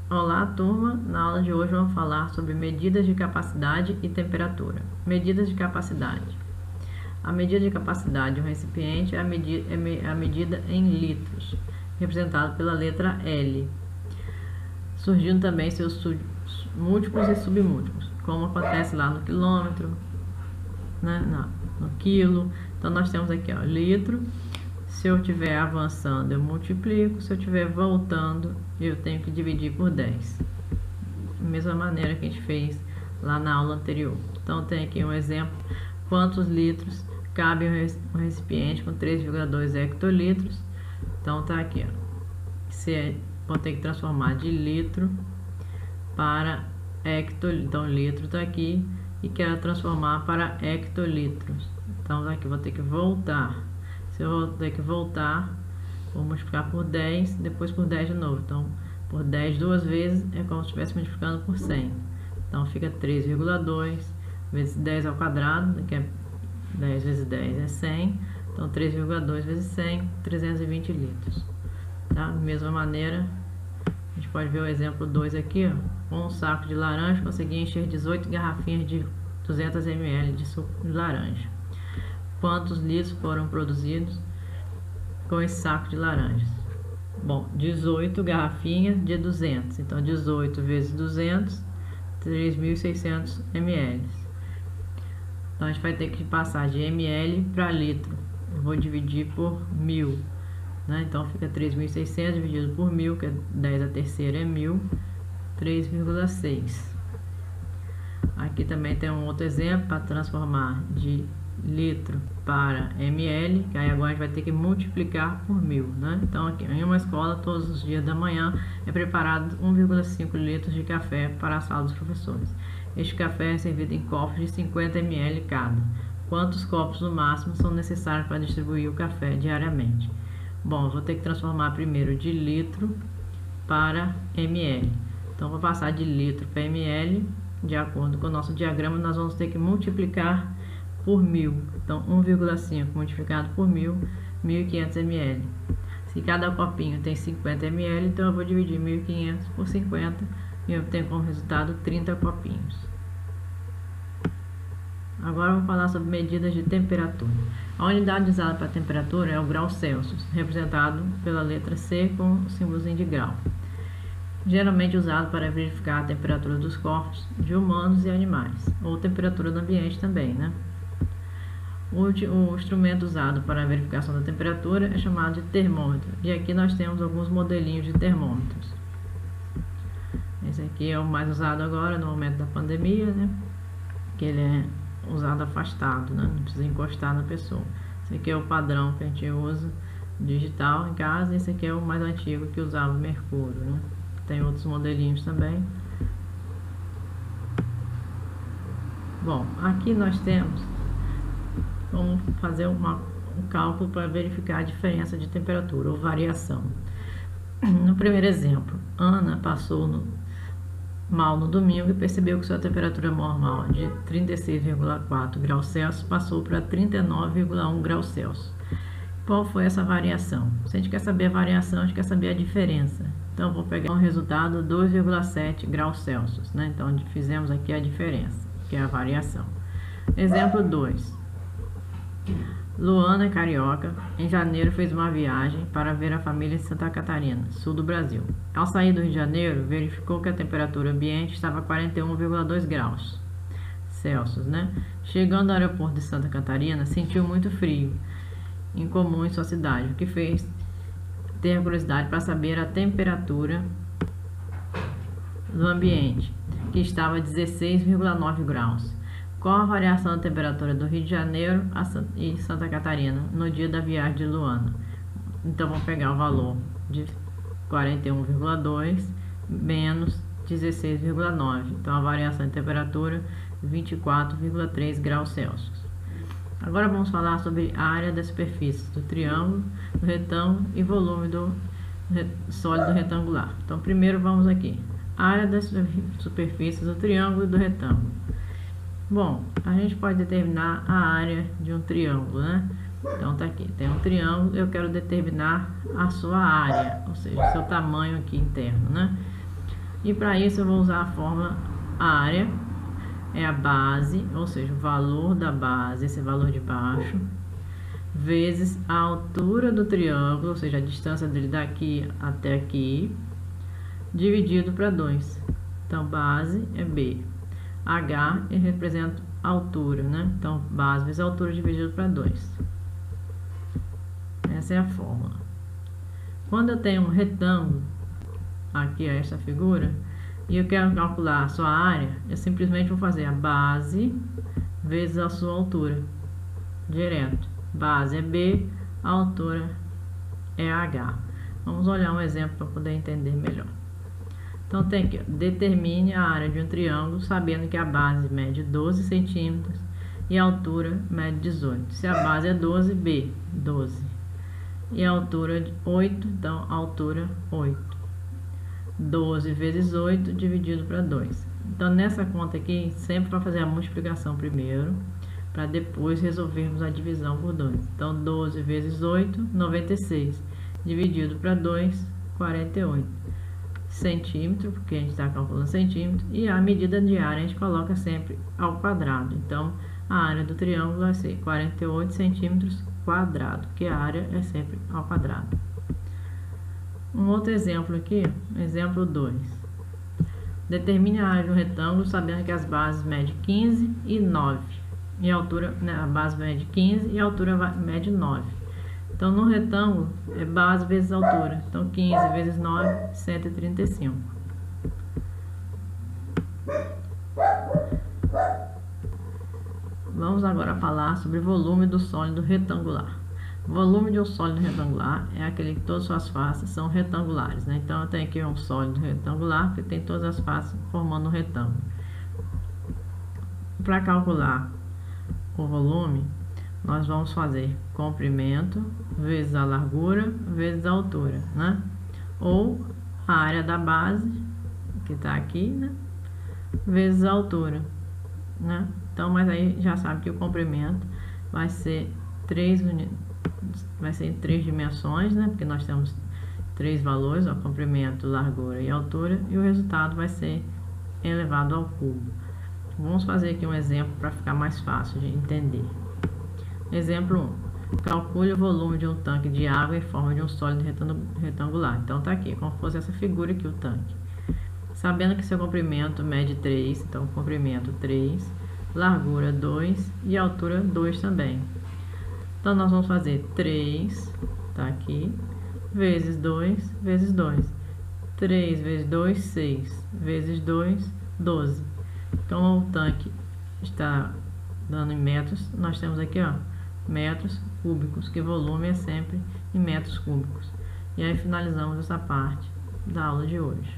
Olá, turma! Na aula de hoje vamos falar sobre medidas de capacidade e temperatura. Medidas de capacidade. A medida de capacidade de um recipiente é a medida em litros, representado pela letra L, surgindo também seus múltiplos e submúltiplos, como acontece lá no quilômetro, né, no quilo. Então nós temos aqui, ó, litro. Se eu estiver avançando, eu multiplico. Se eu estiver voltando, eu tenho que dividir por 10. Da mesma maneira que a gente fez lá na aula anterior. Então, tem aqui um exemplo. Quantos litros cabe um recipiente com 3,2 hectolitros? Então, tá aqui, ó. Vou ter que transformar de litro para hectolitro. Então, litro tá aqui e quero transformar para hectolitros. Então, aqui vou ter que voltar. Se eu vou ter que voltar, vou multiplicar por 10, depois por 10 de novo. Então, por 10 duas vezes é como se estivesse multiplicando por 100. Então, fica 3,2 vezes 10 ao quadrado, que é 10 vezes 10 é 100. Então, 3,2 vezes 100, 320 litros. Tá? Da mesma maneira, a gente pode ver o exemplo 2 aqui, ó. Com um saco de laranja, consegui encher 18 garrafinhas de 200 ml de suco de laranja. Quantos litros foram produzidos com esse saco de laranjas? Bom, 18 garrafinhas de 200. Então, 18 vezes 200, 3.600 ml. Então, a gente vai ter que passar de ml para litro. Eu vou dividir por 1000. Né? Então, fica 3.600 dividido por 1000, que é 10 a terceira é 1000, 3,6. Aqui também tem um outro exemplo para transformar de litro para ml, que aí agora a gente vai ter que multiplicar por 1000, né? Então, aqui em uma escola, todos os dias da manhã é preparado 1,5 litros de café para a sala dos professores. Este café é servido em copos de 50 ml cada. Quantos copos no máximo são necessários para distribuir o café diariamente? Bom, eu vou ter que transformar primeiro de litro para ml. Então, vou passar de litro para ml. De acordo com o nosso diagrama, nós vamos ter que multiplicar por 1000. Então, 1,5 multiplicado por 1000, 1.500 ml. Se cada copinho tem 50 ml, então eu vou dividir 1.500 por 50 e eu obtenho como resultado 30 copinhos. Agora vamos falar sobre medidas de temperatura. A unidade usada para temperatura é o grau Celsius, representado pela letra C com o símbolozinho de grau. Geralmente usado para verificar a temperatura dos corpos de humanos e animais, ou temperatura do ambiente também, né? O instrumento usado para a verificação da temperatura é chamado de termômetro. E aqui nós temos alguns modelinhos de termômetros. Esse aqui é o mais usado agora no momento da pandemia, né? Que ele é usado afastado, né? Não precisa encostar na pessoa. Esse aqui é o padrão que a gente usa digital em casa. Esse aqui é o mais antigo, que usava mercúrio, né? Tem outros modelinhos também. Bom, aqui nós temos, vamos fazer um cálculo para verificar a diferença de temperatura ou variação. No primeiro exemplo, Ana passou mal no domingo e percebeu que sua temperatura normal de 36,4 graus Celsius passou para 39,1 graus Celsius. Qual foi essa variação? Se a gente quer saber a variação, a gente quer saber a diferença. Então, vou pegar um resultado 2,7 graus Celsius, né? Então, fizemos aqui a diferença, que é a variação. Exemplo 2. Luana, carioca, em janeiro fez uma viagem para ver a família em Santa Catarina, sul do Brasil. Ao sair do Rio de Janeiro, verificou que a temperatura ambiente estava 41,2 graus Celsius, né? Chegando ao aeroporto de Santa Catarina, sentiu muito frio, incomum em sua cidade, o que fez ter curiosidade para saber a temperatura do ambiente, que estava 16,9 graus. Qual a variação da temperatura do Rio de Janeiro e Santa Catarina no dia da viagem de Luana? Então, vamos pegar o valor de 41,2 menos 16,9. Então, a variação de temperatura 24,3 graus Celsius. Agora vamos falar sobre a área das superfícies do triângulo, do retângulo e volume do sólido retangular. Então, primeiro vamos aqui. Área das superfícies do triângulo e do retângulo. Bom, a gente pode determinar a área de um triângulo, né? Então, tá aqui, tem um triângulo, eu quero determinar a sua área, ou seja, o seu tamanho aqui interno, né? E para isso eu vou usar a fórmula área, é a base, ou seja, o valor da base, esse valor de baixo, vezes a altura do triângulo, ou seja, a distância dele daqui até aqui, dividido para 2. Então, base é B. H representa a altura, né? Então, base vezes a altura dividido para 2. Essa é a fórmula. Quando eu tenho um retângulo, aqui é essa figura, e eu quero calcular a sua área, eu simplesmente vou fazer a base vezes a sua altura, direto. Base é B, a altura é H. Vamos olhar um exemplo para poder entender melhor. Então tem aqui, determine a área de um triângulo sabendo que a base mede 12 centímetros e a altura mede 18. Se a base é 12, B, 12. E a altura de 8, então a altura 8. 12 vezes 8 dividido para 2. Então nessa conta aqui, sempre vai fazer a multiplicação primeiro, para depois resolvermos a divisão por 2. Então 12 vezes 8, 96. Dividido para 2, 48. Centímetro, porque a gente está calculando centímetro, e a medida de área a gente coloca sempre ao quadrado. Então, a área do triângulo vai ser 48 centímetros quadrado, que a área é sempre ao quadrado. Um outro exemplo aqui, exemplo 2. Determine a área de um retângulo sabendo que as bases medem 15 e 9. E a altura, né, a base mede 15 e a altura mede 9. Então, no retângulo, é base vezes altura. Então, 15 vezes 9, 135. Vamos agora falar sobre o volume do sólido retangular. O volume de um sólido retangular é aquele que todas as suas faces são retangulares, né? Então, eu tenho aqui um sólido retangular que tem todas as faces formando um retângulo. Para calcular o volume, nós vamos fazer comprimento vezes a largura vezes a altura, né? Ou a área da base, que está aqui, né? Vezes a altura, né? Então, mas aí já sabe que o comprimento vai ser em 3 dimensões, né? Porque nós temos 3 valores, ó, comprimento, largura e altura, e o resultado vai ser elevado ao cubo. Vamos fazer aqui um exemplo para ficar mais fácil de entender. Exemplo 1. Calcule o volume de um tanque de água em forma de um sólido retangular. Então tá aqui, como se fosse essa figura aqui, o tanque. Sabendo que seu comprimento mede 3, então comprimento 3, largura 2 e altura 2 também. Então nós vamos fazer 3, tá aqui, vezes 2, vezes 2. 3 vezes 2, 6, vezes 2, 12. Então o tanque está dando em metros, nós temos aqui, ó, metros cúbicos, que volume é sempre em metros cúbicos. E aí finalizamos essa parte da aula de hoje.